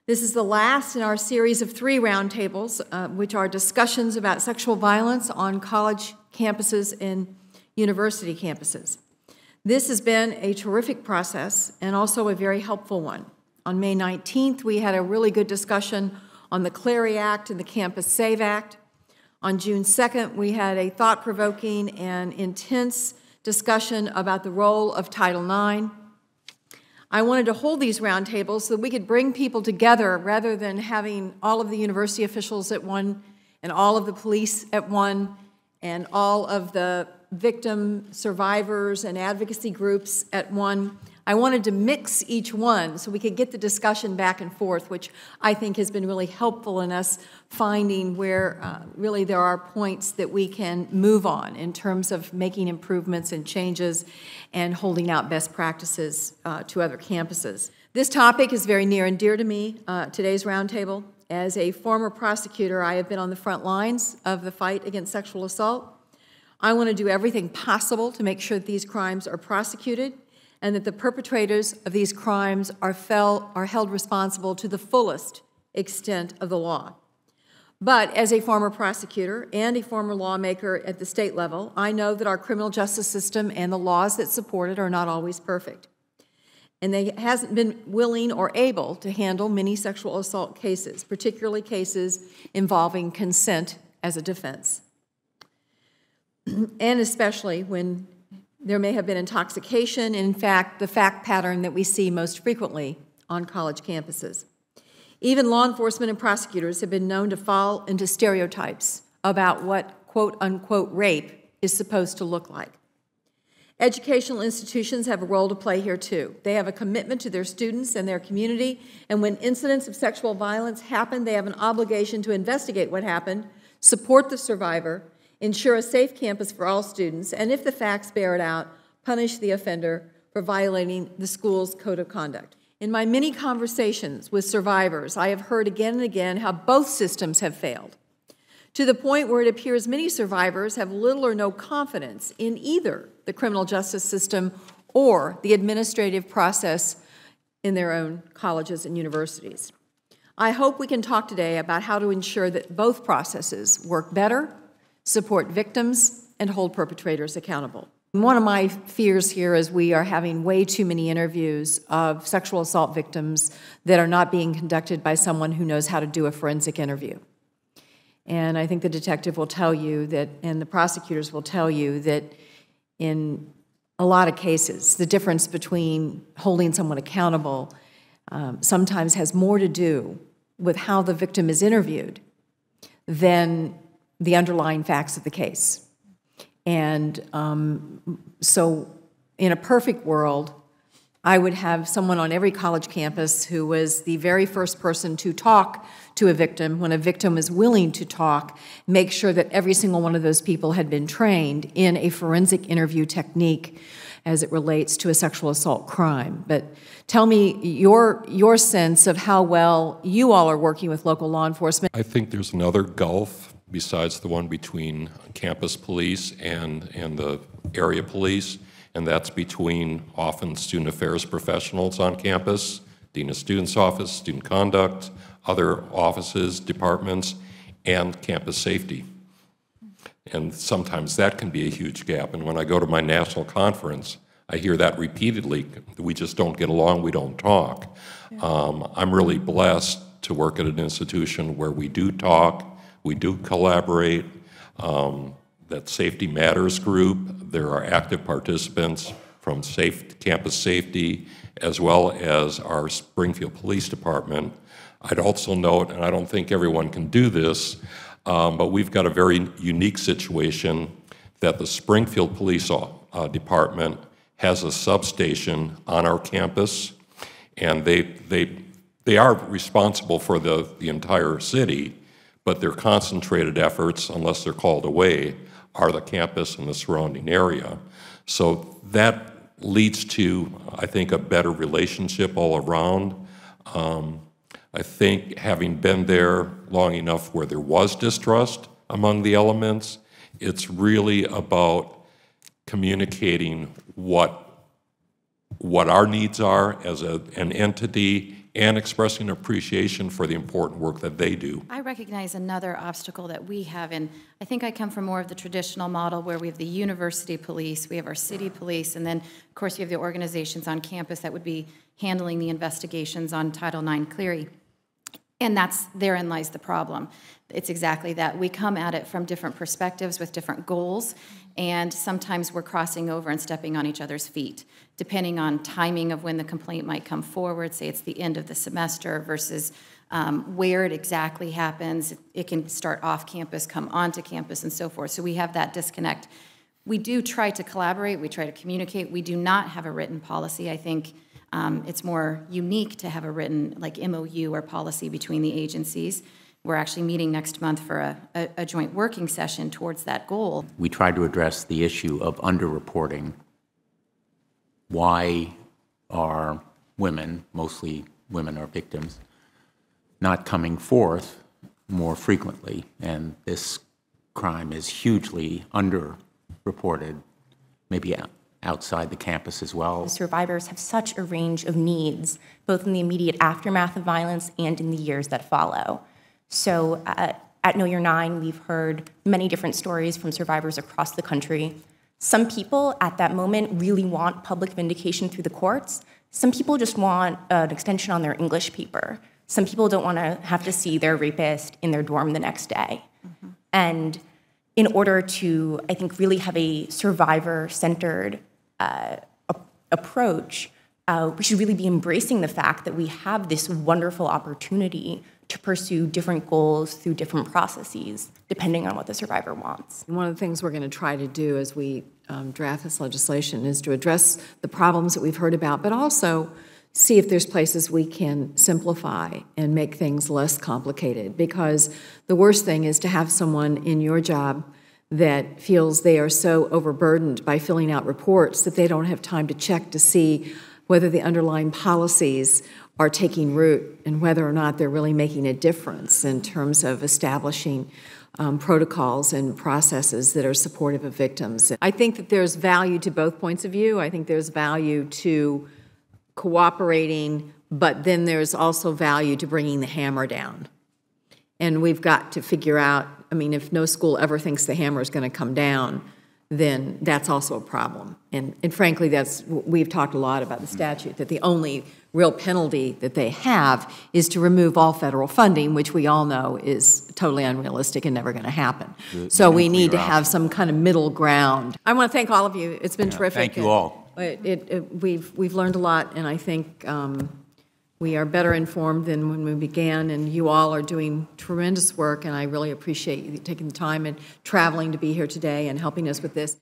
This is the last in our series of 3 roundtables, which are discussions about sexual violence on college campuses and university campuses. This has been a terrific process and also a very helpful one. On May 19th, we had a really good discussion on the Clary Act and the Campus Save Act. On June 2nd, we had a thought-provoking and intense discussion about the role of Title IX. I wanted to hold these roundtables so that we could bring people together rather than having all of the university officials at one and all of the police at one and all of the victim survivors and advocacy groups at one. I wanted to mix each one so we could get the discussion back and forth, which I think has been really helpful in us finding where really there are points that we can move on in terms of making improvements and changes and holding out best practices to other campuses. This topic is very near and dear to me, today's roundtable. As a former prosecutor, I have been on the front lines of the fight against sexual assault. I want to do everything possible to make sure that these crimes are prosecuted and that the perpetrators of these crimes are held responsible to the fullest extent of the law. But as a former prosecutor and a former lawmaker at the state level, I know that our criminal justice system and the laws that support it are not always perfect. And they hasn't been willing or able to handle many sexual assault cases, particularly cases involving consent as a defense. And especially when there may have been intoxication, in fact, the fact pattern that we see most frequently on college campuses. Even law enforcement and prosecutors have been known to fall into stereotypes about what quote-unquote rape is supposed to look like. Educational institutions have a role to play here too. They have a commitment to their students and their community, and when incidents of sexual violence happen, they have an obligation to investigate what happened, support the survivor, ensure a safe campus for all students, and if the facts bear it out, punish the offender for violating the school's code of conduct. In my many conversations with survivors, I have heard again and again how both systems have failed, to the point where it appears many survivors have little or no confidence in either the criminal justice system or the administrative process in their own colleges and universities. I hope we can talk today about how to ensure that both processes work better, support victims, and hold perpetrators accountable. One of my fears here is we are having way too many interviews of sexual assault victims that are not being conducted by someone who knows how to do a forensic interview. And I think the detective will tell you that, and the prosecutors will tell you that in a lot of cases, the difference between holding someone accountable sometimes has more to do with how the victim is interviewed than the underlying facts of the case. And so in a perfect world, I would have someone on every college campus who was the very first person to talk to a victim when a victim is willing to talk, make sure that every single one of those people had been trained in a forensic interview technique as it relates to a sexual assault crime. But tell me your sense of how well you all are working with local law enforcement. I think there's another gulf besides the one between campus police and the area police, and that's between often student affairs professionals on campus, Dean of Students Office, Student Conduct, other offices, departments, and campus safety. And sometimes that can be a huge gap. And when I go to my national conference, I hear that repeatedly. We just don't get along, we don't talk. Yeah. I'm really blessed to work at an institution where we do talk, we do collaborate. That Safety Matters group, there are active participants from campus safety, as well as our Springfield Police Department. I'd also note, and I don't think everyone can do this, but we've got a very unique situation that the Springfield Police Department has a substation on our campus, and they are responsible for the entire city, but their concentrated efforts, unless they're called away, are the campus and the surrounding area. So that leads to, I think, a better relationship all around. I think having been there long enough where there was distrust among the elements, it's really about communicating what our needs are as an entity and expressing appreciation for the important work that they do. I recognize another obstacle that we have, and I think I come from more of the traditional model where we have the university police, we have our city police, and then, of course, you have the organizations on campus that would be handling the investigations on Title IX Clery. And therein lies the problem. It's exactly that. We come at it from different perspectives with different goals, and sometimes we're crossing over and stepping on each other's feet, depending on timing of when the complaint might come forward. Say it's the end of the semester versus where it exactly happens. It can start off campus, come onto campus, and so forth. So we have that disconnect. We do try to collaborate. We try to communicate. We do not have a written policy. I think it's more unique to have a written, like, MOU or policy between the agencies. We're actually meeting next month for a joint working session towards that goal. We tried to address the issue of underreporting. Why are women, mostly women are victims, not coming forth more frequently? And this crime is hugely underreported, maybe outside the campus as well. Survivors have such a range of needs, both in the immediate aftermath of violence and in the years that follow. So at Know Your Nine, we've heard many different stories from survivors across the country. Some people at that moment really want public vindication through the courts. Some people just want an extension on their English paper. Some people don't want to have to see their rapist in their dorm the next day. Mm-hmm. And in order to, I think, really have a survivor-centered approach, we should really be embracing the fact that we have this wonderful opportunity to pursue different goals through different processes, depending on what the survivor wants. One of the things we're going to try to do as we draft this legislation is to address the problems that we've heard about, but also see if there's places we can simplify and make things less complicated, because the worst thing is to have someone in your job that feels they are so overburdened by filling out reports that they don't have time to check to see whether the underlying policies are taking root and whether or not they're really making a difference in terms of establishing protocols and processes that are supportive of victims. I think that there's value to both points of view. I think there's value to cooperating, but then there's also value to bringing the hammer down. And we've got to figure out, I mean, if no school ever thinks the hammer is going to come down, then that's also a problem. And frankly, we've talked a lot about the statute, that the only real penalty that they have is to remove all federal funding, which we all know is totally unrealistic and never going to happen. So we need to have some kind of middle ground. I want to thank all of you. It's been terrific. Thank you all. We've learned a lot, and I think we are better informed than when we began, and you all are doing tremendous work, and I really appreciate you taking the time and traveling to be here today and helping us with this.